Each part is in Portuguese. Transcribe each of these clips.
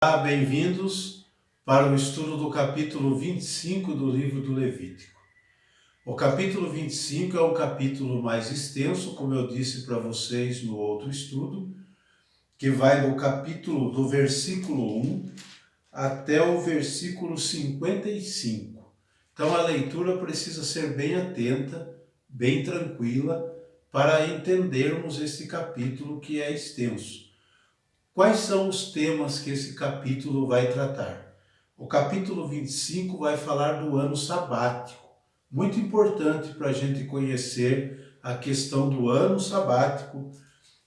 Olá, bem-vindos para o estudo do capítulo 25 do livro do Levítico. O capítulo 25 é um capítulo mais extenso, como eu disse para vocês no outro estudo, que vai do versículo 1 até o versículo 55. Então a leitura precisa ser bem atenta, bem tranquila, para entendermos este capítulo que é extenso. Quais são os temas que esse capítulo vai tratar? O capítulo 25 vai falar do ano sabático. Muito importante para a gente conhecer a questão do ano sabático,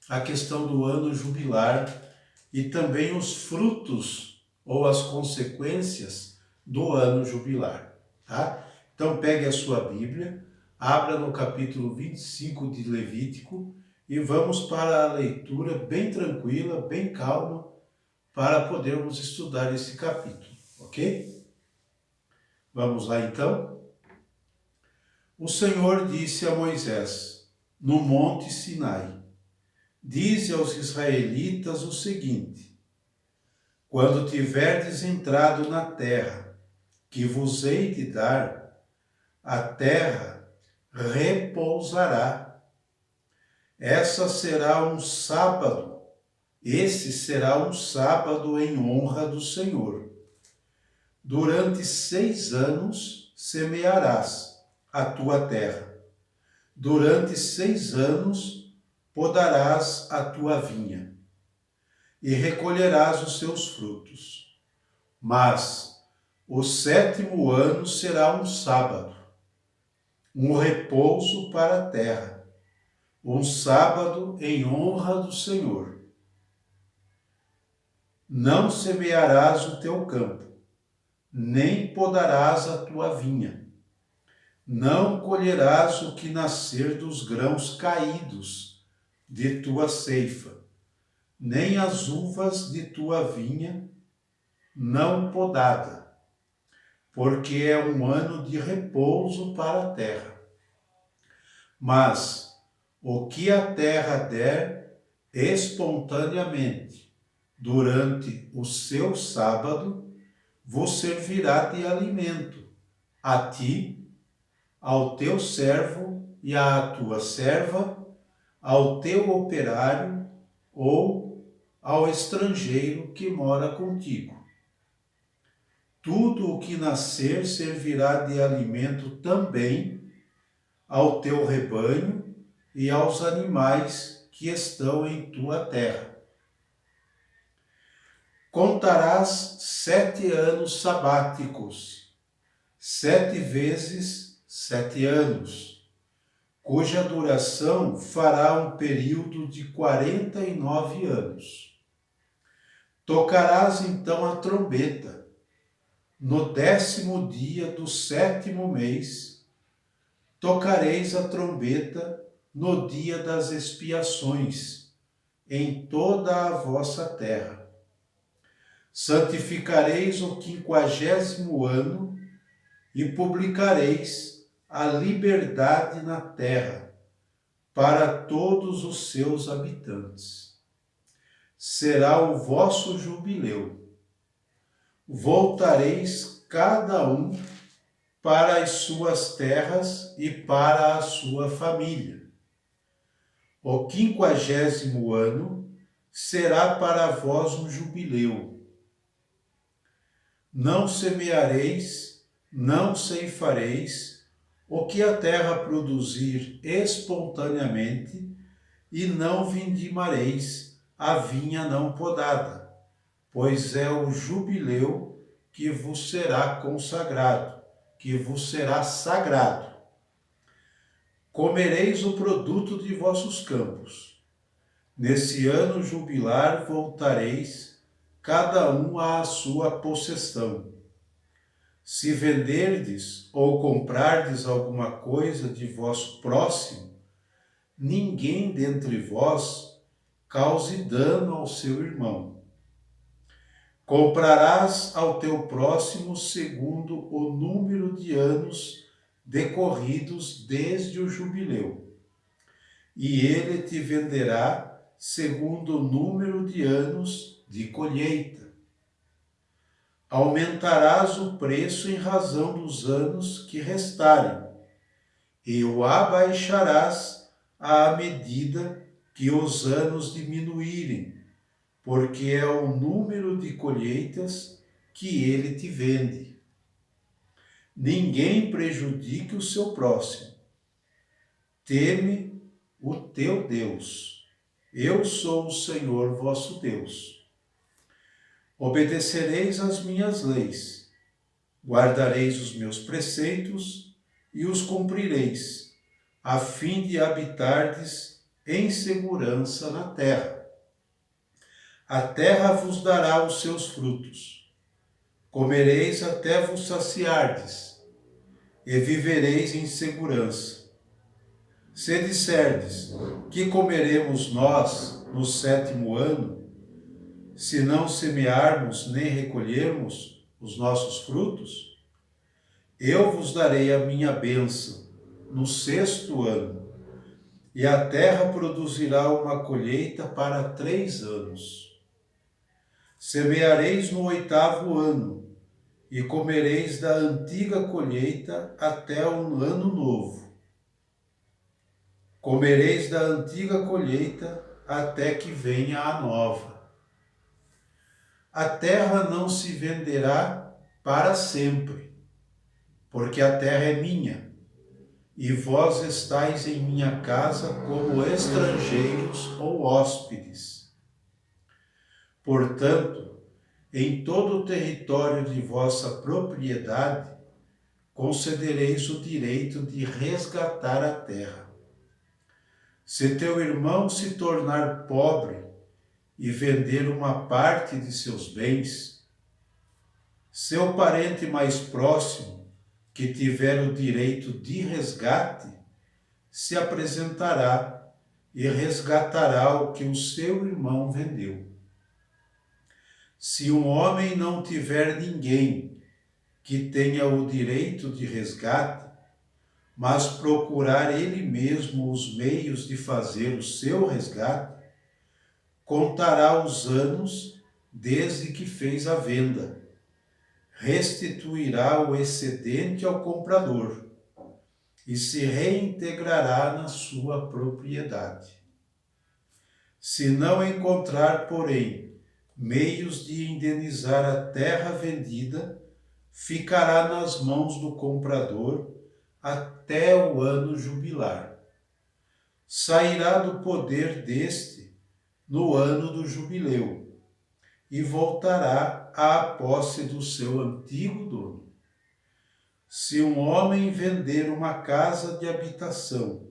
a questão do ano jubilar e também os frutos ou as consequências do ano jubilar. Tá? Então pegue a sua Bíblia, abra no capítulo 25 de Levítico e vamos para a leitura bem tranquila, bem calma, para podermos estudar esse capítulo, ok? Vamos lá então? O Senhor disse a Moisés, no monte Sinai, dize aos israelitas o seguinte: quando tiverdes entrado na terra que vos hei de dar, a terra repousará. Esse será um sábado em honra do Senhor. Durante 6 anos semearás a tua terra. Durante 6 anos podarás a tua vinha e recolherás os seus frutos. Mas o 7º ano será um sábado, um repouso para a terra, um sábado em honra do Senhor. Não semearás o teu campo, nem podarás a tua vinha. Não colherás o que nascer dos grãos caídos de tua ceifa, nem as uvas de tua vinha não podada, porque é um ano de repouso para a terra. Mas o que a terra der espontaneamente durante o seu sábado vos servirá de alimento, a ti, ao teu servo e à tua serva, ao teu operário ou ao estrangeiro que mora contigo. Tudo o que nascer servirá de alimento também ao teu rebanho e aos animais que estão em tua terra. Contarás 7 anos sabáticos, 7 vezes 7 anos, cuja duração fará um período de 49 anos. Tocarás então a trombeta, no 10º dia do 7º mês, tocareis a trombeta no dia das expiações, em toda a vossa terra. Santificareis o 50º ano e publicareis a liberdade na terra para todos os seus habitantes. Será o vosso jubileu. Voltareis cada um para as suas terras e para a sua família. O 50º ano será para vós um jubileu. Não semeareis, não ceifareis o que a terra produzir espontaneamente, e não vindimareis a vinha não podada, pois é o jubileu que vos será consagrado, que vos será sagrado. Comereis o produto de vossos campos. Nesse ano jubilar voltareis, cada um à sua possessão. Se venderdes ou comprardes alguma coisa de vosso próximo, ninguém dentre vós cause dano ao seu irmão. Comprarás ao teu próximo segundo o número de anos decorridos desde o jubileu, e ele te venderá segundo o número de anos de colheita. aumentarás o preço em razão dos anos que restarem, e o abaixarás à medida que os anos diminuírem, porque é o número de colheitas que ele te vende. Ninguém prejudique o seu próximo. Teme o teu Deus. Eu sou o Senhor vosso Deus. Obedecereis às minhas leis, guardareis os meus preceitos e os cumprireis, a fim de habitardes em segurança na terra. A terra vos dará os seus frutos. Comereis até vos saciardes, e vivereis em segurança. Se disserdes, que comeremos nós no 7º ano, se não semearmos nem recolhermos os nossos frutos? Eu vos darei a minha bênção no 6º ano, e a terra produzirá uma colheita para 3 anos. Semeareis no 8º ano, e comereis da antiga colheita até um ano novo. Comereis da antiga colheita até que venha a nova. A terra não se venderá para sempre, porque a terra é minha, e vós estáis em minha casa como estrangeiros ou hóspedes. Portanto, em todo o território de vossa propriedade, concedereis o direito de resgatar a terra. Se teu irmão se tornar pobre e vender uma parte de seus bens, seu parente mais próximo, que tiver o direito de resgate, se apresentará e resgatará o que o seu irmão vendeu. Se um homem não tiver ninguém que tenha o direito de resgate, mas procurar ele mesmo os meios de fazer o seu resgate, contará os anos desde que fez a venda, restituirá o excedente ao comprador e se reintegrará na sua propriedade. Se não encontrar, porém, meios de indenizar a terra vendida, ficará nas mãos do comprador até o ano jubilar. Sairá do poder deste no ano do jubileu e voltará à posse do seu antigo dono. Se um homem vender uma casa de habitação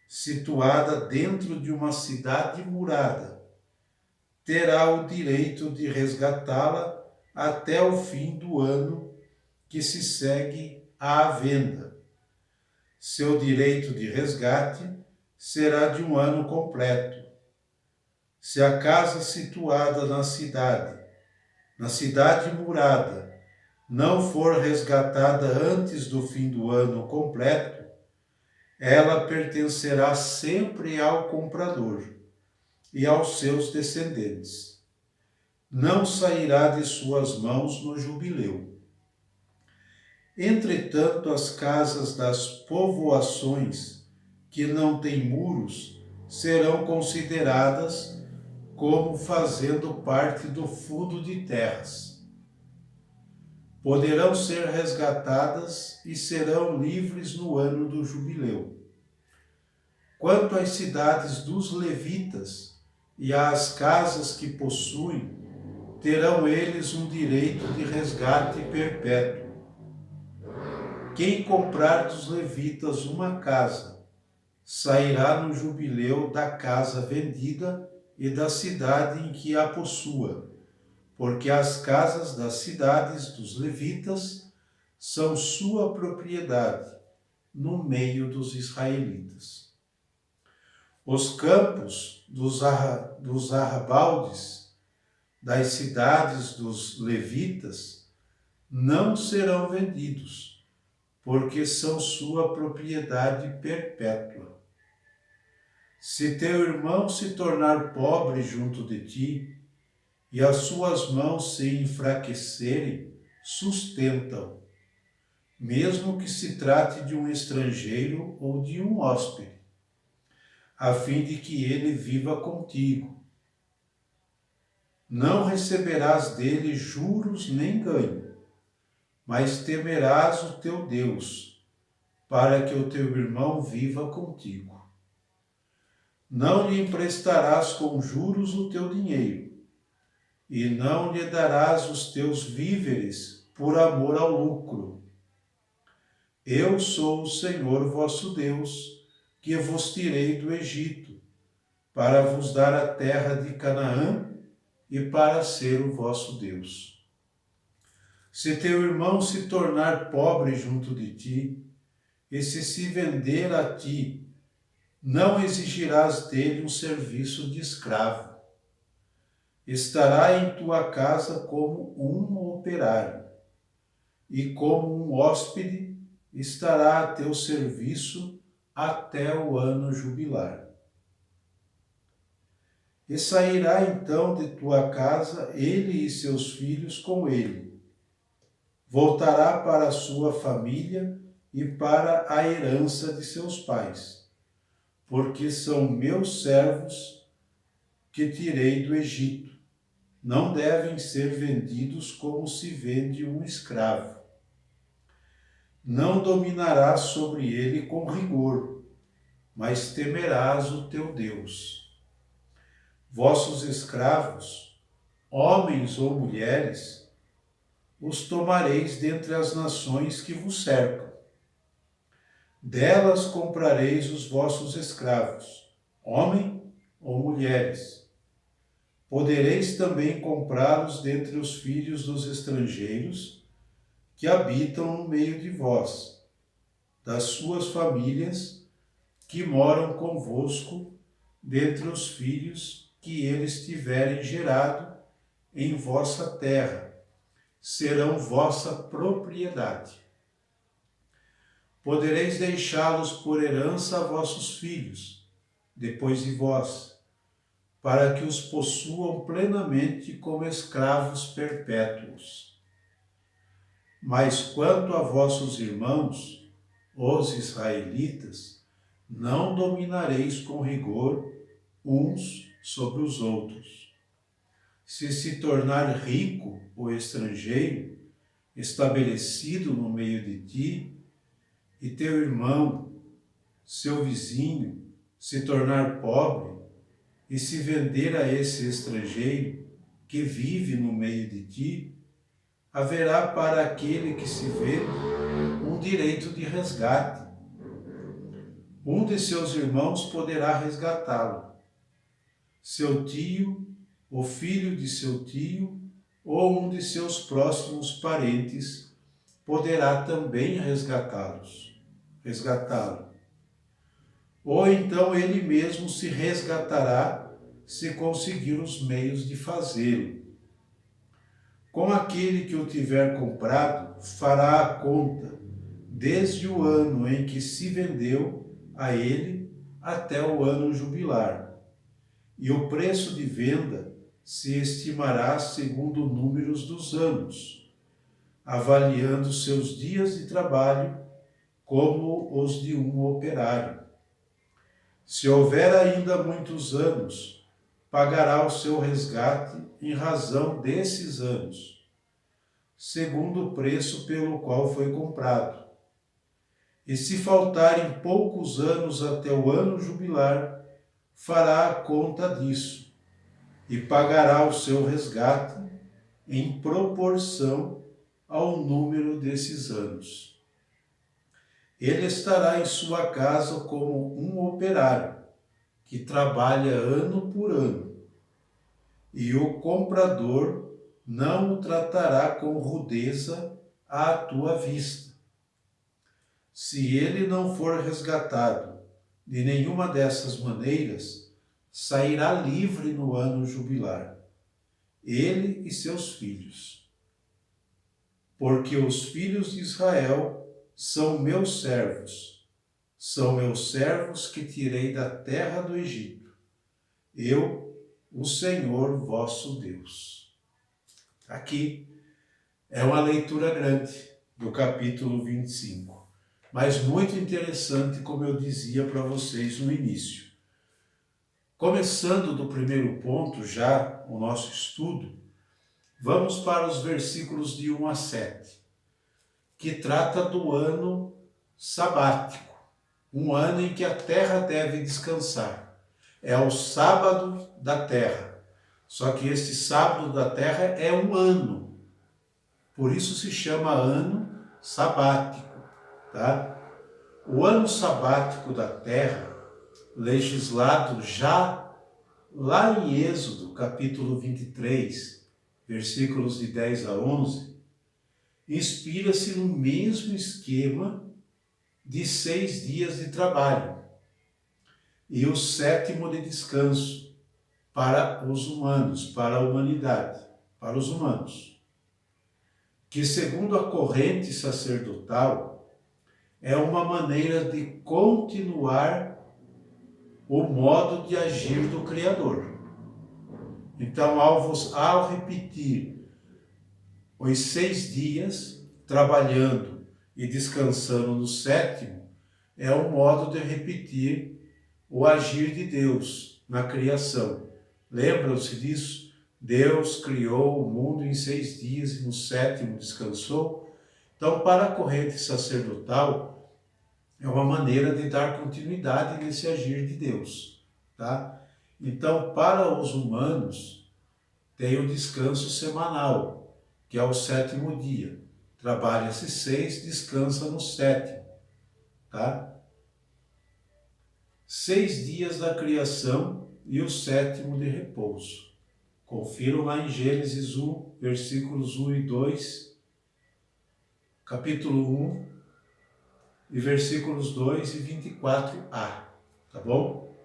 situada dentro de uma cidade murada, terá o direito de resgatá-la até o fim do ano que se segue à venda. Seu direito de resgate será de um ano completo. Se a casa situada na cidade murada, não for resgatada antes do fim do ano completo, ela pertencerá sempre ao comprador e aos seus descendentes. Não sairá de suas mãos no jubileu. Entretanto, as casas das povoações que não têm muros serão consideradas como fazendo parte do fundo de terras. Poderão ser resgatadas e serão livres no ano do jubileu. Quanto às cidades dos levitas e às casas que possuem, terão eles um direito de resgate perpétuo. Quem comprar dos levitas uma casa, sairá no jubileu da casa vendida e da cidade em que a possua, porque as casas das cidades dos levitas são sua propriedade, no meio dos israelitas. Os campos dos arrabaldes das cidades dos levitas não serão vendidos, porque são sua propriedade perpétua. Se teu irmão se tornar pobre junto de ti, e as suas mãos se enfraquecerem, sustenta-o, mesmo que se trate de um estrangeiro ou de um hóspede, a fim de que ele viva contigo. Não receberás dele juros nem ganho, mas temerás o teu Deus, para que o teu irmão viva contigo. Não lhe emprestarás com juros o teu dinheiro, e não lhe darás os teus víveres por amor ao lucro. Eu sou o Senhor vosso Deus, que vos tirei do Egito, para vos dar a terra de Canaã e para ser o vosso Deus. Se teu irmão se tornar pobre junto de ti, e se vender a ti, não exigirás dele um serviço de escravo. Estará em tua casa como um operário, e como um hóspede estará a teu serviço até o ano jubilar. E sairá então de tua casa ele e seus filhos com ele. Voltará para a sua família e para a herança de seus pais, porque são meus servos que tirei do Egito. Não devem ser vendidos como se vende um escravo. Não dominarás sobre ele com rigor, mas temerás o teu Deus. Vossos escravos, homens ou mulheres, os tomareis dentre as nações que vos cercam. Delas comprareis os vossos escravos, homem ou mulheres. Podereis também comprá-los dentre os filhos dos estrangeiros que habitam no meio de vós, das suas famílias que moram convosco, dentre os filhos que eles tiverem gerado em vossa terra, serão vossa propriedade. Podereis deixá-los por herança a vossos filhos, depois de vós, para que os possuam plenamente como escravos perpétuos. Mas quanto a vossos irmãos, os israelitas, não dominareis com rigor uns sobre os outros. Se tornar rico o estrangeiro, estabelecido no meio de ti, e teu irmão, seu vizinho, se tornar pobre, e se vender a esse estrangeiro que vive no meio de ti, haverá para aquele que se vende um direito de resgate. Um de seus irmãos poderá resgatá-lo. Seu tio, o filho de seu tio, ou um de seus próximos parentes poderá também resgatá-lo. Ou então ele mesmo se resgatará, se conseguir os meios de fazê-lo. Com aquele que o tiver comprado, fará a conta, desde o ano em que se vendeu a ele até o ano jubilar. E o preço de venda se estimará segundo números dos anos, avaliando seus dias de trabalho como os de um operário. Se houver ainda muitos anos, pagará o seu resgate em razão desses anos, segundo o preço pelo qual foi comprado. E se faltarem poucos anos até o ano jubilar, fará a conta disso e pagará o seu resgate em proporção ao número desses anos. Ele estará em sua casa como um operário, que trabalha ano por ano, e o comprador não o tratará com rudeza à tua vista. Se ele não for resgatado de nenhuma dessas maneiras, sairá livre no ano jubilar, ele e seus filhos. Porque os filhos de Israel são meus servos que tirei da terra do Egito. Eu, o Senhor vosso Deus. Aqui É uma leitura grande do capítulo 25, mas muito interessante, como eu dizia para vocês no início. Começando do primeiro ponto, já o nosso estudo, vamos para os versículos de 1 a 7, que trata do ano sabático, um ano em que a terra deve descansar. É o sábado da terra. Só que este sábado da terra é um ano. Por isso se chama ano sabático, tá? O ano sabático da terra, legislado já lá em Êxodo, capítulo 23, versículos de 10 a 11, inspira-se no mesmo esquema de 6 dias de trabalho e o 7º de descanso para os humanos, para a humanidade, para os humanos, que segundo a corrente sacerdotal é uma maneira de continuar o modo de agir do Criador. Então, ao repetir os 6 dias, trabalhando e descansando no 7º, é um modo de repetir o agir de Deus na criação. Lembram-se disso? Deus criou o mundo em 6 dias e no 7º descansou. Então, para a corrente sacerdotal, é uma maneira de dar continuidade nesse agir de Deus, tá? Então, para os humanos, tem o descanso semanal, que é o 7º dia. Trabalha-se 6, descansa no 7º, tá? 6 dias da criação e o 7º de repouso. Confiram lá em Gênesis 1, versículos 1 e 2, capítulo 1, e versículos 2 e 24a, tá bom?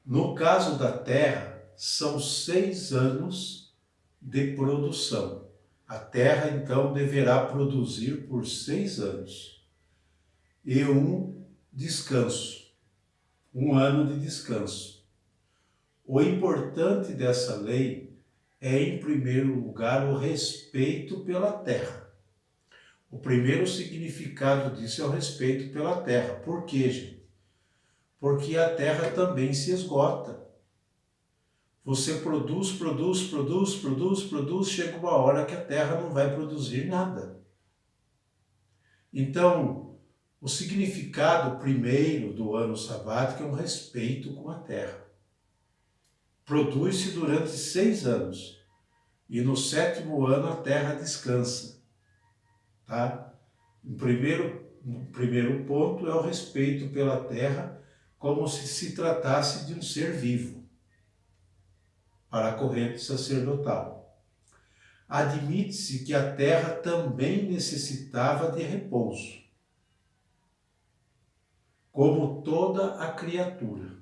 No caso da terra, são 6 anos de produção. A terra, então, deverá produzir por 6 anos. E um descanso, um ano de descanso. O importante dessa lei é, em primeiro lugar, o respeito pela terra. O primeiro significado disso é o respeito pela terra. Por quê, gente? Porque a terra também se esgota. Você produz, chega uma hora que a terra não vai produzir nada. Então, o significado primeiro do ano sabático é um respeito com a terra. Produz-se durante 6 anos e no 7º ano a terra descansa, tá? O primeiro ponto é o respeito pela terra, como se tratasse de um ser vivo, para a corrente sacerdotal. Admite-se que a terra também necessitava de repouso, como toda a criatura.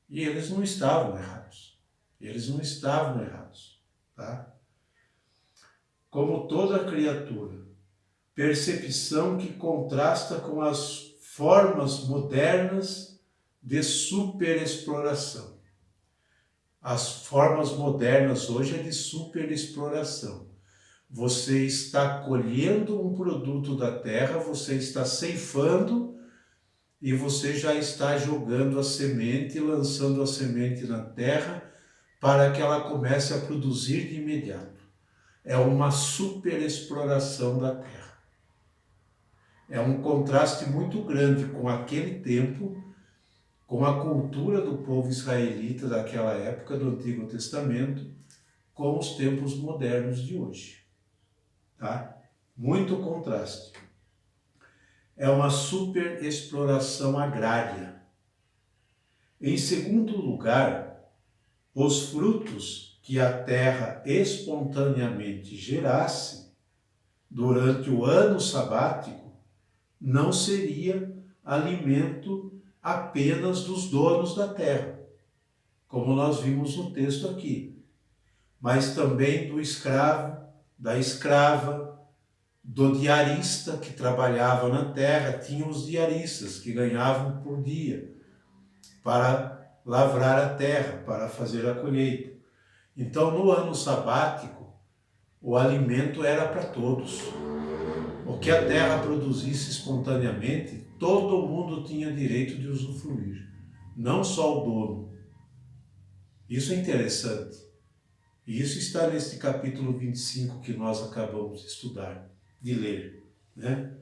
E eles não estavam errados. Tá? Como toda a criatura. Percepção que contrasta com as formas modernas de superexploração. As formas modernas hoje é de superexploração. Você está colhendo um produto da terra, você está ceifando e você já está jogando a semente, lançando a semente na terra para que ela comece a produzir de imediato. É uma superexploração da terra. É um contraste muito grande com aquele tempo, com a cultura do povo israelita daquela época do Antigo Testamento, com os tempos modernos de hoje. Tá? Muito contraste. É uma superexploração agrária. Em segundo lugar, os frutos que a terra espontaneamente gerasse durante o ano sabático não seria alimento apenas dos donos da terra, como nós vimos no texto aqui, mas também do escravo, da escrava, do diarista que trabalhava na terra. Tinha os diaristas que ganhavam por dia para lavrar a terra, para fazer a colheita. Então, no ano sabático, o alimento era para todos. O que a terra produzisse espontaneamente, todo mundo tinha direito de usufruir, não só o dono. Isso é interessante. E isso está neste capítulo 25 que nós acabamos de estudar, de ler, né?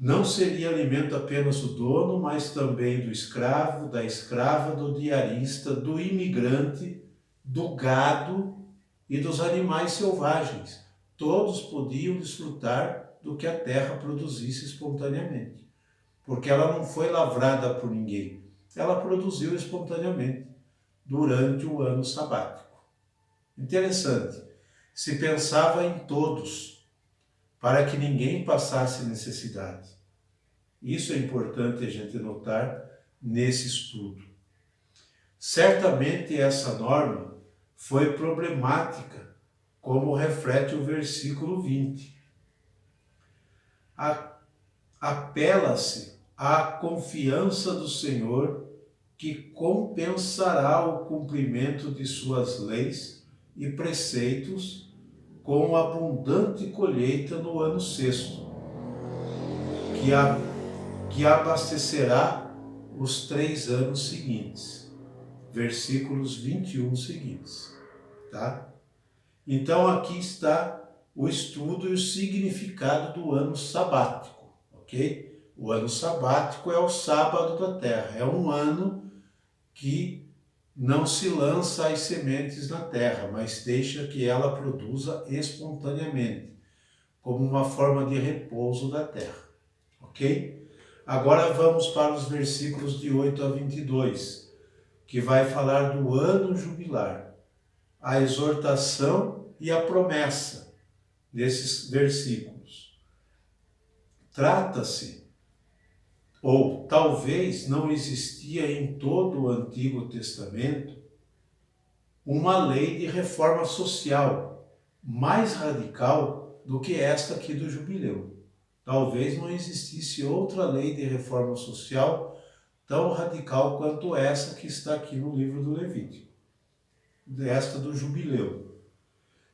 Não seria alimento apenas do dono, mas também do escravo, da escrava, do diarista, do imigrante, do gado e dos animais selvagens. Todos podiam desfrutar do que a terra produzisse espontaneamente, porque ela não foi lavrada por ninguém, ela produziu espontaneamente durante o ano sabático. Interessante, se pensava em todos, para que ninguém passasse necessidade. Isso é importante a gente notar nesse estudo. Certamente essa norma foi problemática, como reflete o versículo 20. Apela-se à confiança do Senhor, que compensará o cumprimento de suas leis e preceitos com abundante colheita no ano sexto, que abastecerá os 3 anos seguintes. Versículos 21 seguintes. Tá? Então aqui está o estudo e o significado do ano sabático, ok? O ano sabático é o sábado da terra, é um ano que não se lança as sementes na terra, mas deixa que ela produza espontaneamente, como uma forma de repouso da terra, ok? Agora vamos para os versículos de 8 a 22, que vai falar do ano jubilar, a exortação e a promessa desses versículos. Trata-se, ou talvez não existia em todo o Antigo Testamento, uma lei de reforma social mais radical do que esta aqui do jubileu. Talvez não existisse outra lei de reforma social tão radical quanto essa que está aqui no livro do Levítico, esta do jubileu,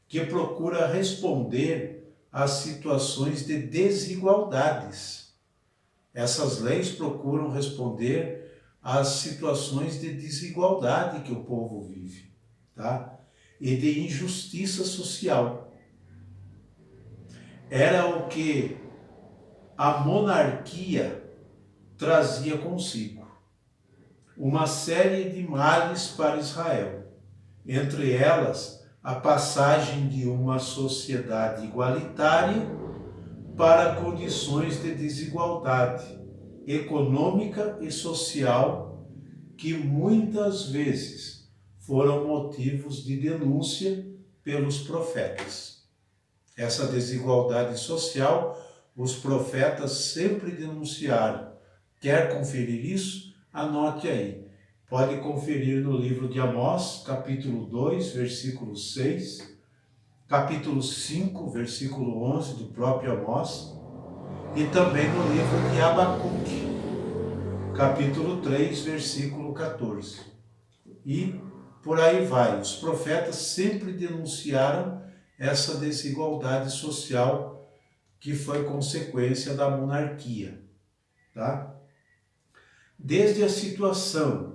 que procura responder às situações de desigualdades. Essas leis procuram responder às situações de desigualdade que o povo vive, tá? E de injustiça social. Era o que a monarquia trazia consigo. Uma série de males para Israel, entre elas a passagem de uma sociedade igualitária para condições de desigualdade econômica e social que muitas vezes foram motivos de denúncia pelos profetas. Essa desigualdade social, os profetas sempre denunciaram. Quer conferir isso? Anote aí. Pode conferir no livro de Amós, capítulo 2, versículo 6, capítulo 5, versículo 11 do próprio Amós, e também no livro de Abacuque, capítulo 3, versículo 14. E por aí vai. Os profetas sempre denunciaram essa desigualdade social que foi consequência da monarquia, tá? Desde a situação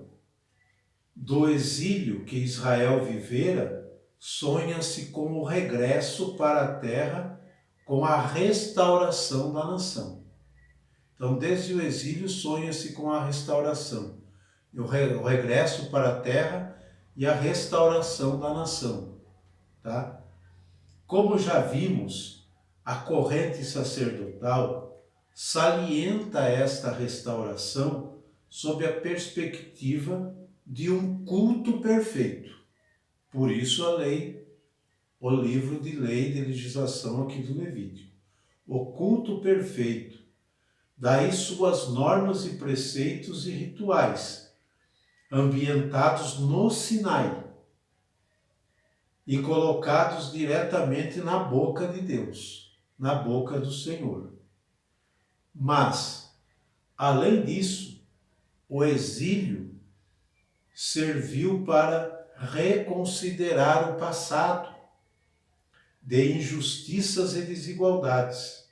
do exílio que Israel vivera, sonha-se com o regresso para a terra, com a restauração da nação. Então, desde o exílio, sonha-se com a restauração, o regresso para a terra e a restauração da nação. Tá? Como já vimos, a corrente sacerdotal salienta esta restauração sob a perspectiva de um culto perfeito. Por isso a lei, o livro de lei de legislação aqui do Levítico. O culto perfeito. Daí suas normas e preceitos e rituais, ambientados no Sinai e colocados diretamente na boca de Deus, na boca do Senhor. Mas, além disso, o exílio serviu para reconsiderar o passado, de injustiças e desigualdades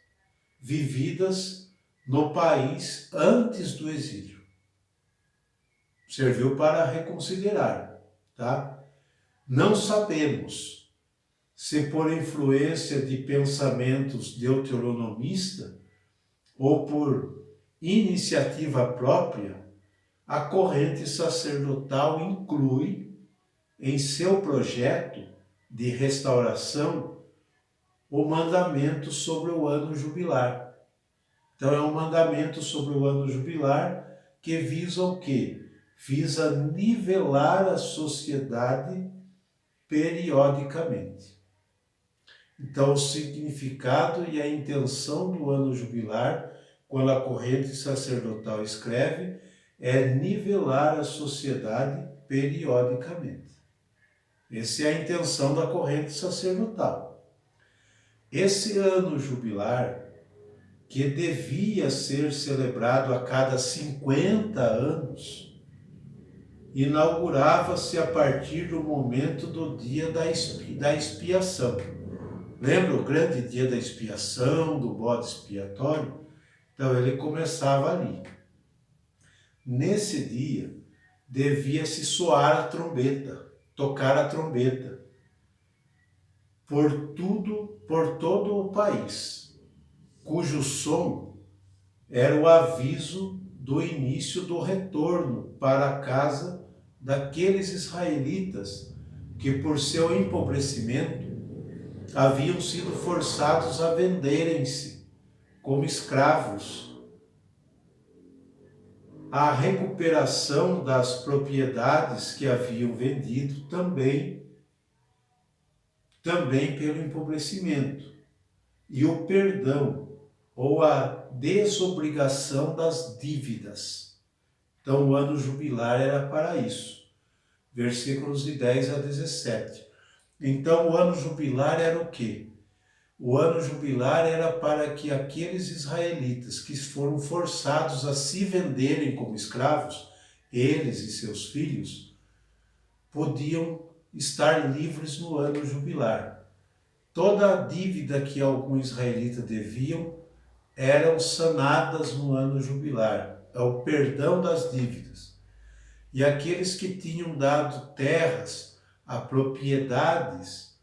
vividas no país antes do exílio. Serviu para reconsiderar, tá? Não sabemos se por influência de pensamentos deuteronomistas ou por iniciativa própria, a corrente sacerdotal inclui em seu projeto de restauração o mandamento sobre o ano jubilar. Então é um mandamento sobre o ano jubilar que visa o quê? Visa nivelar a sociedade periodicamente. Então o significado e a intenção do ano jubilar, quando a corrente sacerdotal escreve, é nivelar a sociedade periodicamente. Essa é a intenção da corrente sacerdotal. Esse ano jubilar, que devia ser celebrado a cada 50 anos, inaugurava-se a partir do momento do dia da expiação. Lembra o grande dia da expiação, do bode expiatório? Então ele começava ali. Nesse dia, devia-se soar a trombeta, tocar a trombeta, por todo o país, cujo som era o aviso do início do retorno para a casa daqueles israelitas que, por seu empobrecimento, haviam sido forçados a venderem-se como escravos. A recuperação das propriedades que haviam vendido também pelo empobrecimento, e o perdão ou a desobrigação das dívidas. Então o ano jubilar era para isso. Versículos de 10 a 17. Então o ano jubilar era o quê? O ano jubilar era para que aqueles israelitas que foram forçados a se venderem como escravos, eles e seus filhos, podiam estar livres no ano jubilar. Toda a dívida que algum israelita deviam eram sanadas no ano jubilar. É o perdão das dívidas. E aqueles que tinham dado terras a propriedades,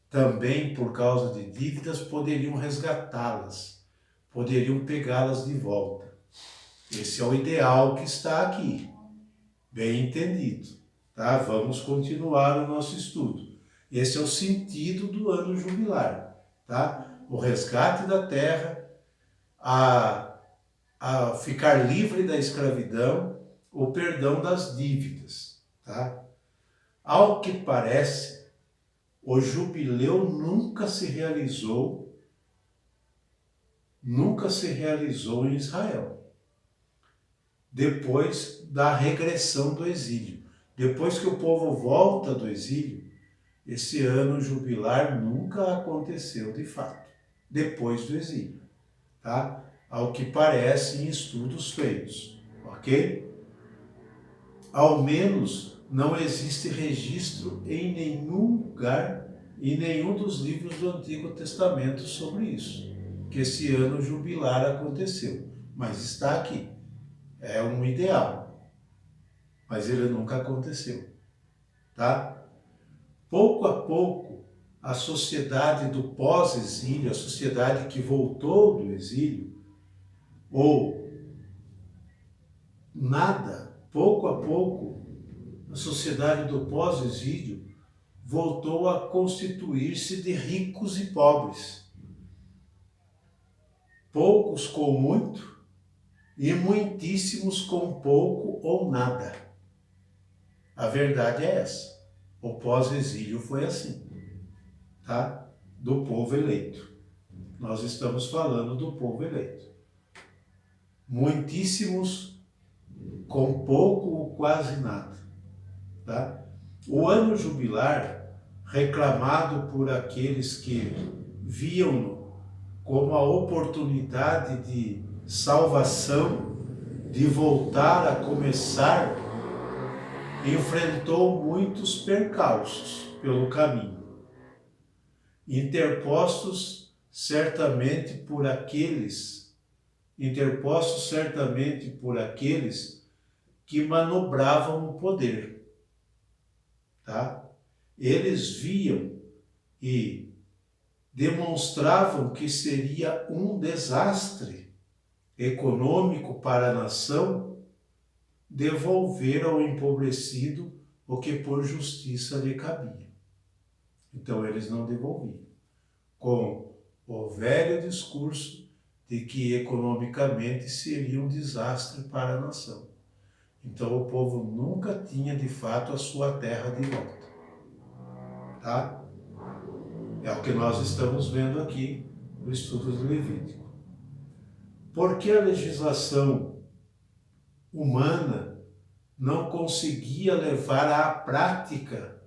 também por causa de dívidas, poderiam resgatá-las, poderiam pegá-las de volta. Esse é o ideal que está aqui, bem entendido. Tá? Vamos continuar o nosso estudo. Esse é o sentido do ano jubilar. Tá? O resgate da terra, a ficar livre da escravidão, o perdão das dívidas. Tá? Ao que parece, o jubileu nunca se realizou em Israel, depois da regressão do exílio. Depois que o povo volta do exílio, esse ano jubilar nunca aconteceu de fato, depois do exílio, tá? Ao que parece em estudos feitos, ok? Ao menos não existe registro em nenhum lugar, em nenhum dos livros do Antigo Testamento sobre isso, que esse ano jubilar aconteceu, mas está aqui. É um ideal, mas ele nunca aconteceu, tá? Pouco a pouco, a sociedade do pós-exílio, a sociedade que voltou do exílio, ou nada, pouco a pouco, a sociedade do pós-exílio voltou a constituir-se de ricos e pobres. Poucos com muito e muitíssimos com pouco ou nada. A verdade é essa. O pós-exílio foi assim, tá? Do povo eleito. Nós estamos falando do povo eleito. Muitíssimos com pouco ou quase nada, tá? O ano jubilar, reclamado por aqueles que viam-no como a oportunidade de salvação, de voltar a começar, enfrentou muitos percalços pelo caminho. interpostos certamente por aqueles que manobravam o poder, tá? Eles viam e demonstravam que seria um desastre econômico para a nação devolver ao empobrecido o que por justiça lhe cabia. Então eles não devolviam, com o velho discurso de que economicamente seria um desastre para a nação. Então o povo nunca tinha de fato a sua terra de volta. Tá? É o que nós estamos vendo aqui no estudo do Levítico. Porque a legislação humana não conseguia levar à prática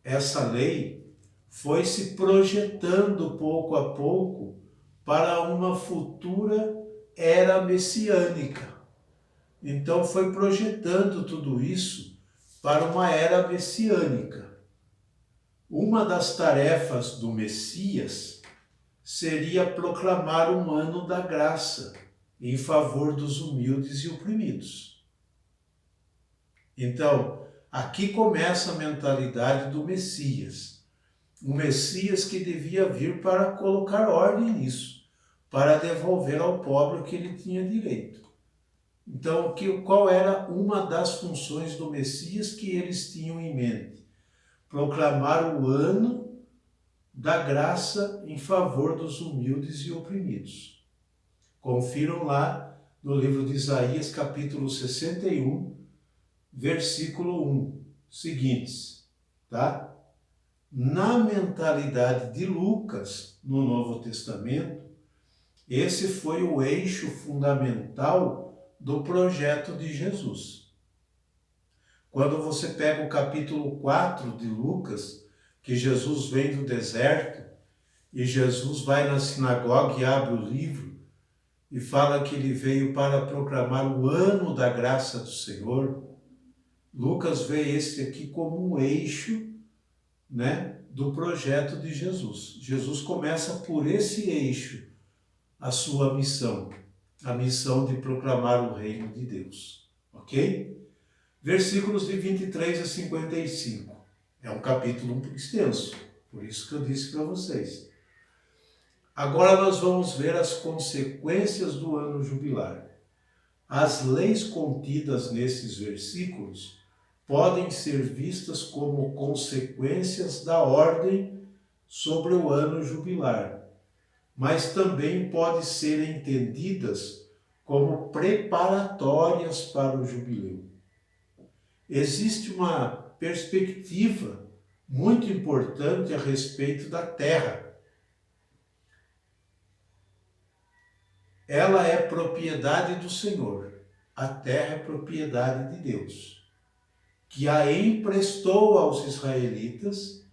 essa lei, foi se projetando pouco a pouco para uma futura era messiânica. Então foi projetando tudo isso para uma era messiânica. Uma das tarefas do Messias seria proclamar um ano da graça em favor dos humildes e oprimidos. Então, aqui começa a mentalidade do Messias. Um Messias que devia vir para colocar ordem nisso, para devolver ao pobre o que ele tinha direito. Então, qual era uma das funções do Messias que eles tinham em mente? Proclamar o ano da graça em favor dos humildes e oprimidos. Confiram lá no livro de Isaías, capítulo 61, versículo 1, seguintes, tá? Na mentalidade de Lucas, no Novo Testamento, esse foi o eixo fundamental do projeto de Jesus. Quando você pega o capítulo 4 de Lucas, que Jesus vem do deserto, e Jesus vai na sinagoga e abre o livro, e fala que ele veio para proclamar o ano da graça do Senhor, Lucas vê esse aqui como um eixo, né, do projeto de Jesus. Jesus começa por esse eixo a sua missão, a missão de proclamar o reino de Deus. Ok? Versículos de 23 a 55. É um capítulo um pouco extenso, por isso que eu disse para vocês. Agora nós vamos ver as consequências do ano jubilar. As leis contidas nesses versículos podem ser vistas como consequências da ordem sobre o ano jubilar, mas também podem ser entendidas como preparatórias para o jubileu. Existe uma perspectiva muito importante a respeito da terra. Ela é propriedade do Senhor, a terra é propriedade de Deus, que a emprestou aos israelitas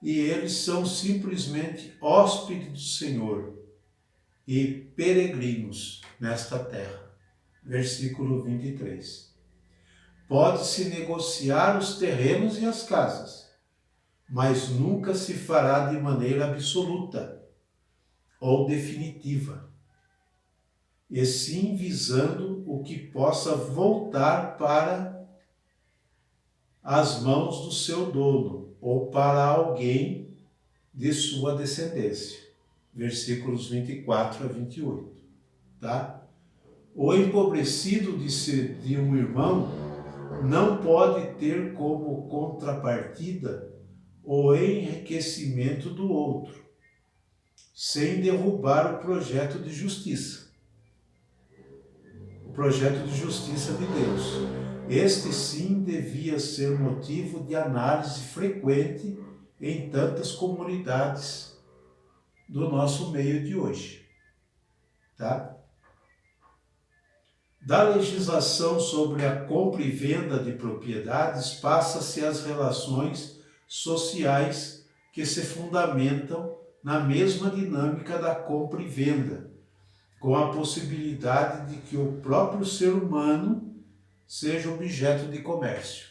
e eles são simplesmente hóspedes do Senhor e peregrinos nesta terra. Versículo 23. Pode-se negociar os terrenos e as casas, mas nunca se fará de maneira absoluta ou definitiva, e sim visando o que possa voltar para as mãos do seu dono ou para alguém de sua descendência. Versículos 24 a 28. Tá? O empobrecido de um irmão não pode ter como contrapartida o enriquecimento do outro, sem derrubar o projeto de justiça. O projeto de justiça de Deus. Este sim devia ser motivo de análise frequente em tantas comunidades do nosso meio de hoje. Tá? Da legislação sobre a compra e venda de propriedades passa-se às relações sociais que se fundamentam na mesma dinâmica da compra e venda, com a possibilidade de que o próprio ser humano seja objeto de comércio.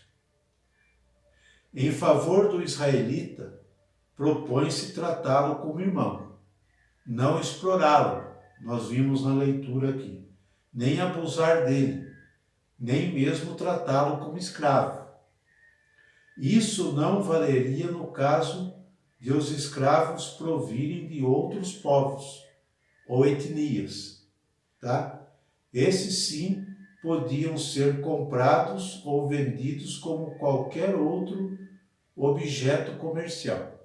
Em favor do israelita, propõe-se tratá-lo como irmão, não explorá-lo, nós vimos na leitura aqui, nem abusar dele, nem mesmo tratá-lo como escravo. Isso não valeria no caso de os escravos provirem de outros povos ou etnias, tá? Esses sim podiam ser comprados ou vendidos como qualquer outro objeto comercial.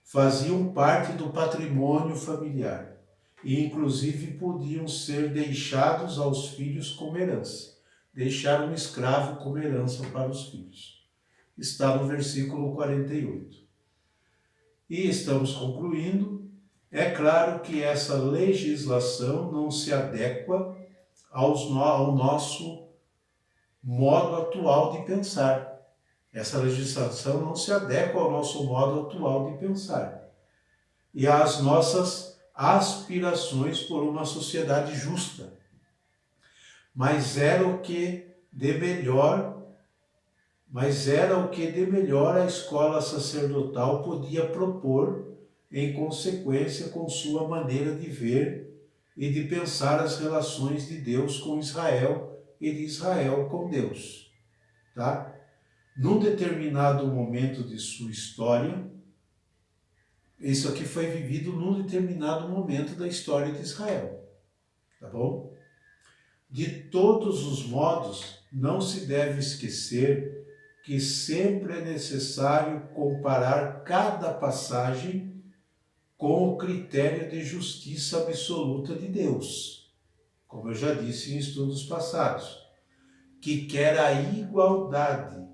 Faziam parte do patrimônio familiar e inclusive podiam ser deixados aos filhos como herança. Deixar um escravo como herança para os filhos. Está no versículo 48. E estamos concluindo. É claro que essa legislação não se adequa ao nosso modo atual de pensar. Essa legislação não se adequa ao nosso modo atual de pensar e às nossas aspirações por uma sociedade justa. Mas era o que de melhor a escola sacerdotal podia propor em consequência com sua maneira de ver e de pensar as relações de Deus com Israel e de Israel com Deus. Tá? Num determinado momento de sua história, isso aqui foi vivido num determinado momento da história de Israel. Tá bom? De todos os modos, não se deve esquecer que sempre é necessário comparar cada passagem com o critério de justiça absoluta de Deus, como eu já disse em estudos passados, que quer a igualdade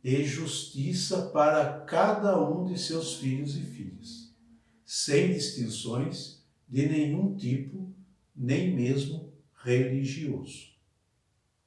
e justiça para cada um de seus filhos e filhas, sem distinções de nenhum tipo, nem mesmo religioso.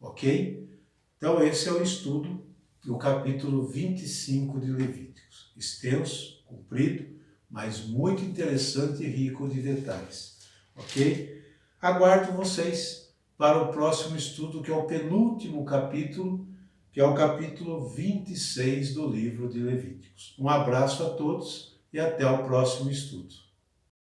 Ok? Então esse é o estudo do capítulo 25 de Levíticos. Extenso, comprido, mas muito interessante e rico de detalhes. Ok? Aguardo vocês para o próximo estudo, que é o penúltimo capítulo, que é o capítulo 26 do livro de Levíticos. Um abraço a todos e até o próximo estudo.